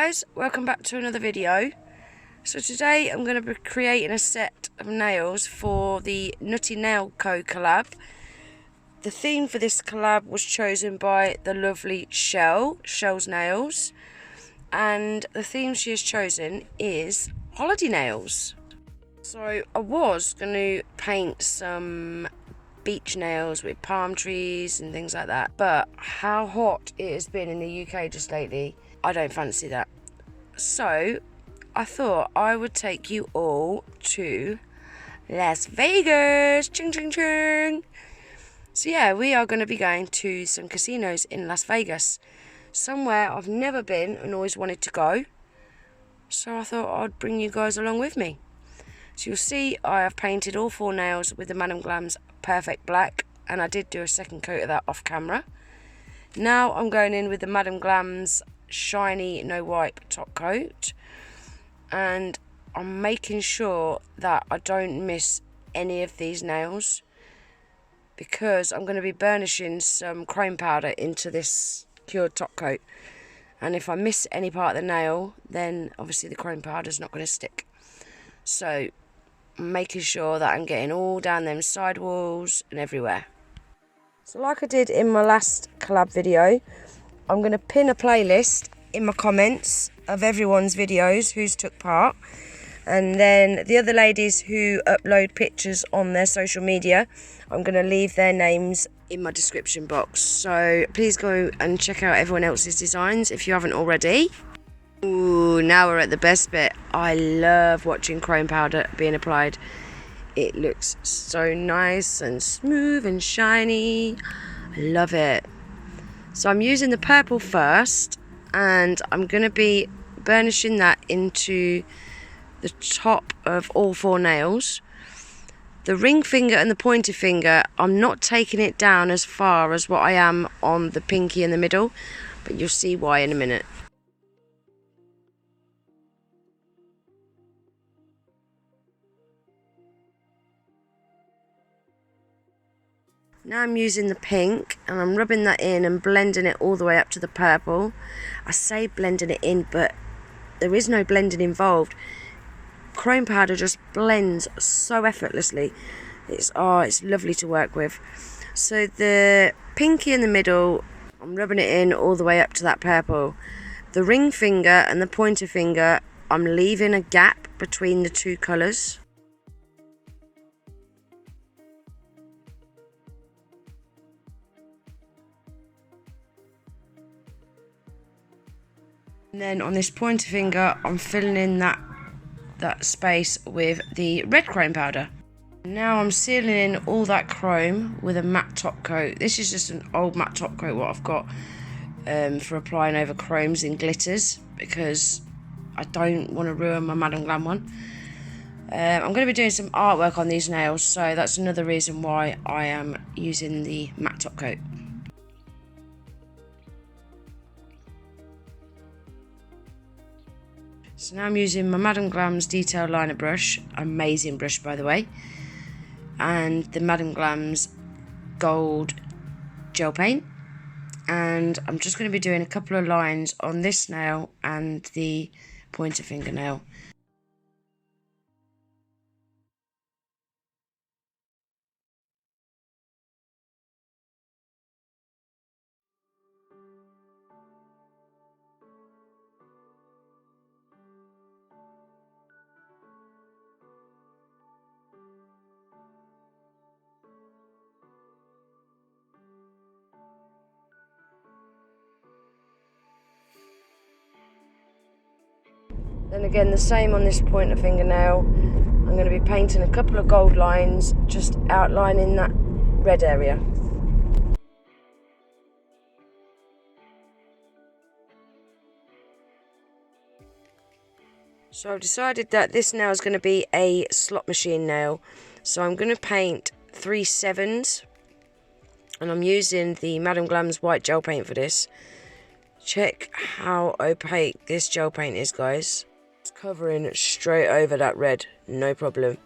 guys, welcome back to another video. So today I'm going to be creating a set of nails for the Nutty Nails Co collab. The theme for this collab was chosen by the lovely Shell's Nails, and the theme she has chosen is holiday nails. So I was going to paint some beach nails with palm trees and things like that, but how hot it has been in the UK just lately, I don't fancy that. So I thought I would take you all to Las Vegas. Ching ching ching. So yeah, we are going to be going to some casinos in Las Vegas, somewhere I've never been and always wanted to go. So I thought I'd bring you guys along with me. So you'll see I have painted all 4 nails with the Madam Glam's Perfect Black, and I did do a second coat of that off camera. Now I'm going in with the Madam Glam's Shiny No Wipe top coat, and I'm making sure that I don't miss any of these nails, because I'm going to be burnishing some chrome powder into this cured top coat, and if I miss any part of the nail, then obviously the chrome powder is not going to stick. So I'm making sure that I'm getting all down them side walls and everywhere. So like I did in my last collab video, I'm going to pin a playlist in my comments of everyone's videos who's took part, and then the other ladies who upload pictures on their social media, I'm going to leave their names in my description box. So please go and check out everyone else's designs if you haven't already. Ooh, now we're at the best bit. I love watching chrome powder being applied. It looks so nice and smooth and shiny. I love it. So I'm using the purple first, and I'm going to be burnishing that into the top of all 4 nails. The ring finger and the pointer finger, I'm not taking it down as far as what I am on the pinky in the middle, but you'll see why in a minute. Now I'm using the pink, and I'm rubbing that in and blending it all the way up to the purple. I say blending it in, but there is no blending involved. Chrome powder just blends so effortlessly. It's lovely to work with. So the pinky in the middle, I'm rubbing it in all the way up to that purple. The ring finger and the pointer finger, I'm leaving a gap between the 2 colours. And then on this pointer finger, I'm filling in that space with the red chrome powder. Now I'm sealing in all that chrome with a matte top coat. This is just an old matte top coat what I've got for applying over chromes and glitters, because I don't want to ruin my Madam Glam one. I'm going to be doing some artwork on these nails, so that's another reason why I am using the matte top coat. So now I'm using my Madam Glam's detail liner brush, amazing brush by the way, and the Madam Glam's gold gel paint, and I'm just going to be doing a couple of lines on this nail and the pointer fingernail. Then again, the same on this pointer fingernail. I'm going to be painting a couple of gold lines, just outlining that red area. So I've decided that this nail is going to be a slot machine nail. So I'm going to paint 3 7s, and I'm using the Madam Glam's white gel paint for this. Check how opaque this gel paint is, guys. It's covering straight over that red, no problem.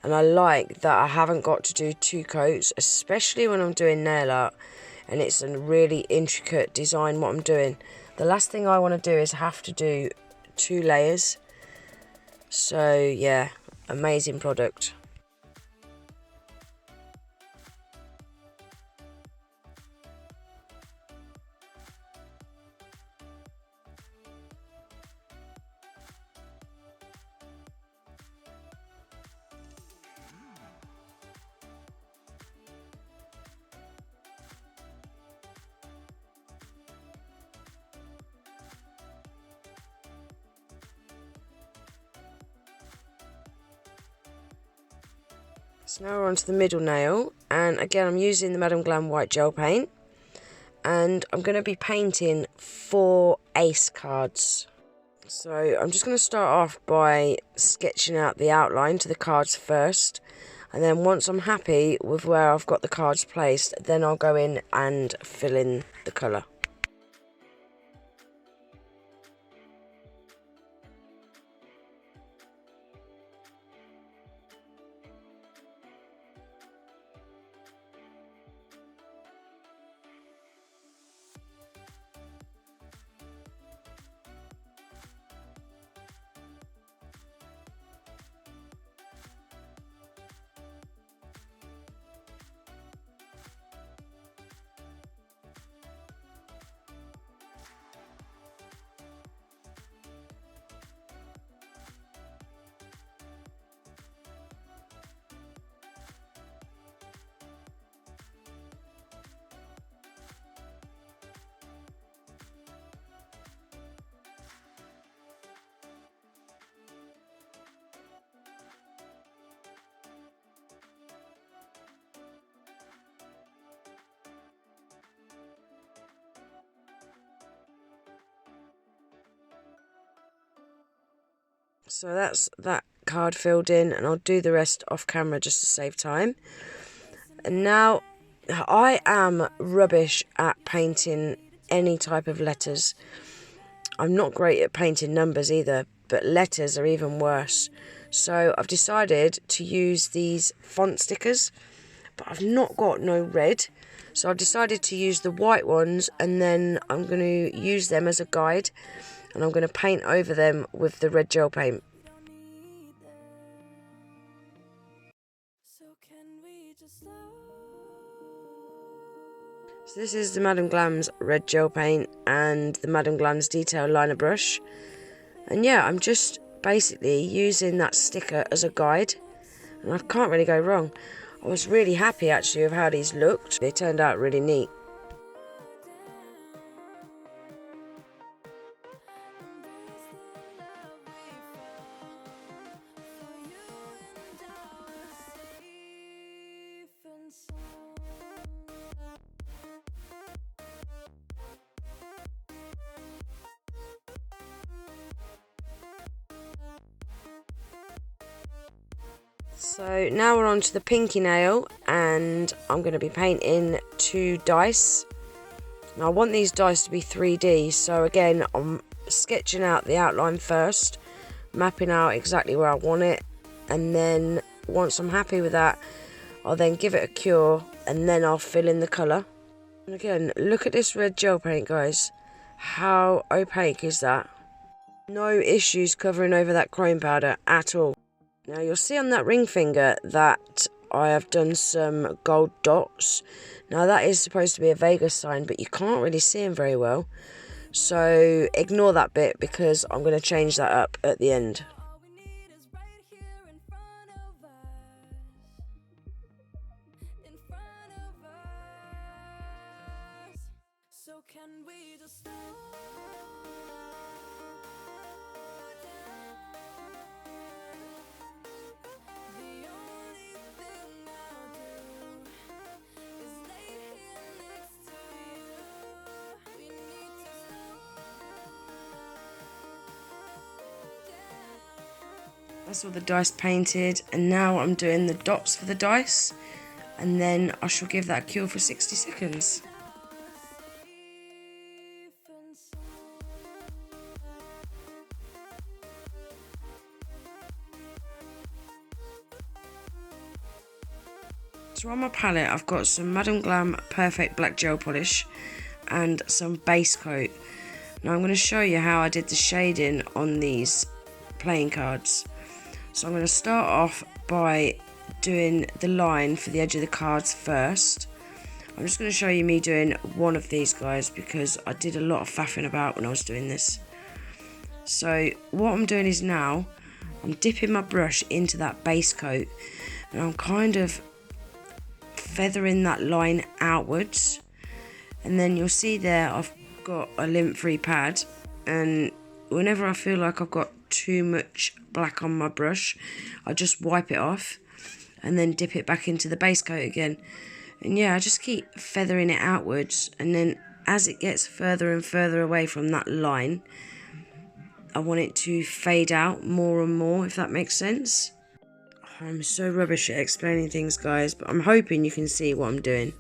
And I like that I haven't got to do 2 coats, especially when I'm doing nail art and it's a really intricate design what I'm doing. The last thing I want to do is have to do 2 layers. So yeah, amazing product. So now we're on to the middle nail, and again I'm using the Madam Glam white gel paint, and I'm going to be painting 4 ace cards. So I'm just going to start off by sketching out the outline to the cards first, and then once I'm happy with where I've got the cards placed, then I'll go in and fill in the colour. So that's that card filled in, and I'll do the rest off camera just to save time. And now, I am rubbish at painting any type of letters. I'm not great at painting numbers either, but letters are even worse. So I've decided to use these font stickers, but I've not got no red. So I've decided to use the white ones, and then I'm going to use them as a guide, and I'm going to paint over them with the red gel paint. So this is the Madam Glam's red gel paint and the Madam Glam's detail liner brush. And yeah, I'm just basically using that sticker as a guide, and I can't really go wrong. I was really happy actually with how these looked. They turned out really neat. So now we're on to the pinky nail, and I'm going to be painting 2 dice. Now I want these dice to be 3D, so again I'm sketching out the outline first, mapping out exactly where I want it, and then once I'm happy with that, I'll then give it a cure, and then I'll fill in the colour. And again, look at this red gel paint, guys. How opaque is that? No issues covering over that chrome powder at all. Now you'll see on that ring finger that I have done some gold dots. Now that is supposed to be a Vegas sign, but you can't really see them very well. So ignore that bit because I'm going to change that up at the end. That's all the dice painted, and now I'm doing the dots for the dice, and then I shall give that a cure for 60 seconds. So on my palette I've got some Madam Glam Perfect Black Gel Polish and some base coat. Now I'm going to show you how I did the shading on these playing cards. So I'm going to start off by doing the line for the edge of the cards first. I'm just going to show you me doing one of these guys because I did a lot of faffing about when I was doing this. So what I'm doing is now I'm dipping my brush into that base coat and I'm kind of feathering that line outwards, and then you'll see there I've got a lint-free pad, and whenever I feel like I've got too much black on my brush I just wipe it off and then dip it back into the base coat again. And yeah, I just keep feathering it outwards, and then as it gets further and further away from that line I want it to fade out more and more, if that makes sense. I'm so rubbish at explaining things, guys, but I'm hoping you can see what I'm doing.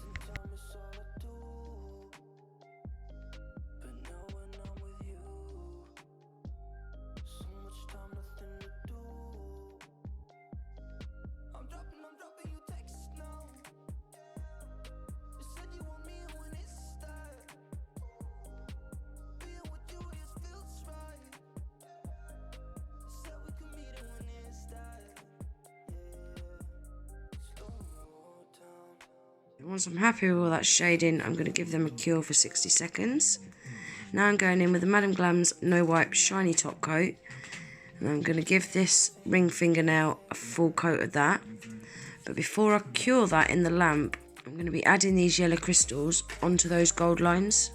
Once I'm happy with all that shading, I'm going to give them a cure for 60 seconds. Now I'm going in with the Madam Glam's No Wipe Shiny Top Coat, and I'm going to give this ring fingernail a full coat of that. But before I cure that in the lamp, I'm going to be adding these yellow crystals onto those gold lines.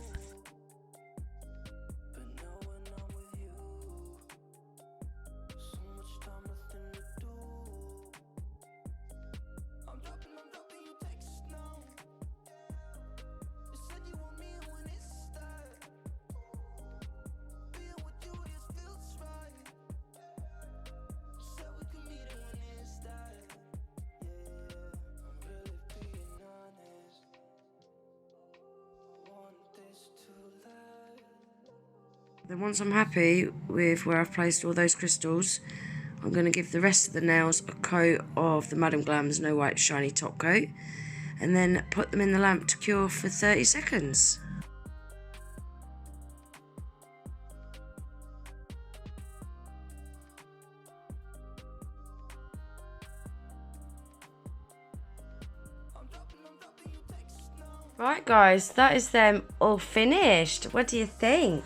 Then once I'm happy with where I've placed all those crystals, I'm going to give the rest of the nails a coat of the Madam Glam's No Wipe Shiny Top Coat, and then put them in the lamp to cure for 30 seconds. Right guys, that is them all finished. What do you think?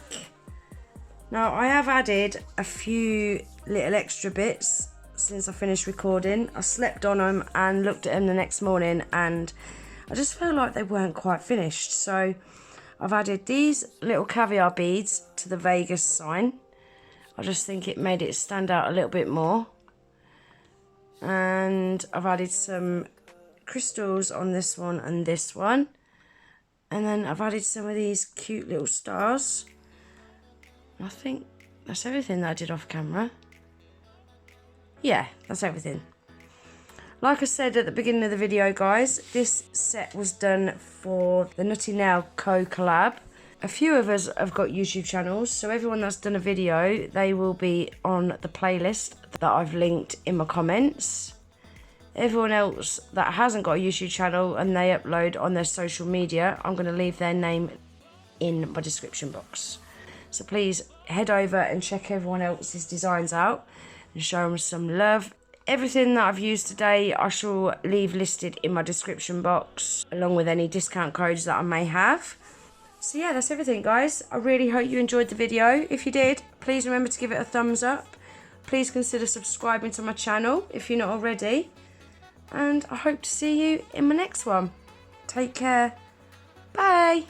Now I have added a few little extra bits since I finished recording. I slept on them and looked at them the next morning and I just felt like they weren't quite finished. So I've added these little caviar beads to the Vegas sign. I just think it made it stand out a little bit more. And I've added some crystals on this one and this one. And then I've added some of these cute little stars. I think that's everything that I did off camera. Yeah, that's everything. Like I said at the beginning of the video, guys, this set was done for the Nutty Nails Co collab. A few of us have got YouTube channels, so everyone that's done a video, they will be on the playlist that I've linked in my comments. Everyone else that hasn't got a YouTube channel and they upload on their social media, I'm going to leave their name in my description box. So please head over and check everyone else's designs out and show them some love. Everything that I've used today I shall leave listed in my description box, along with any discount codes that I may have. So yeah, that's everything, guys. I really hope you enjoyed the video. If you did, please remember to give it a thumbs up. Please consider subscribing to my channel if you're not already. And I hope to see you in my next one. Take care. Bye.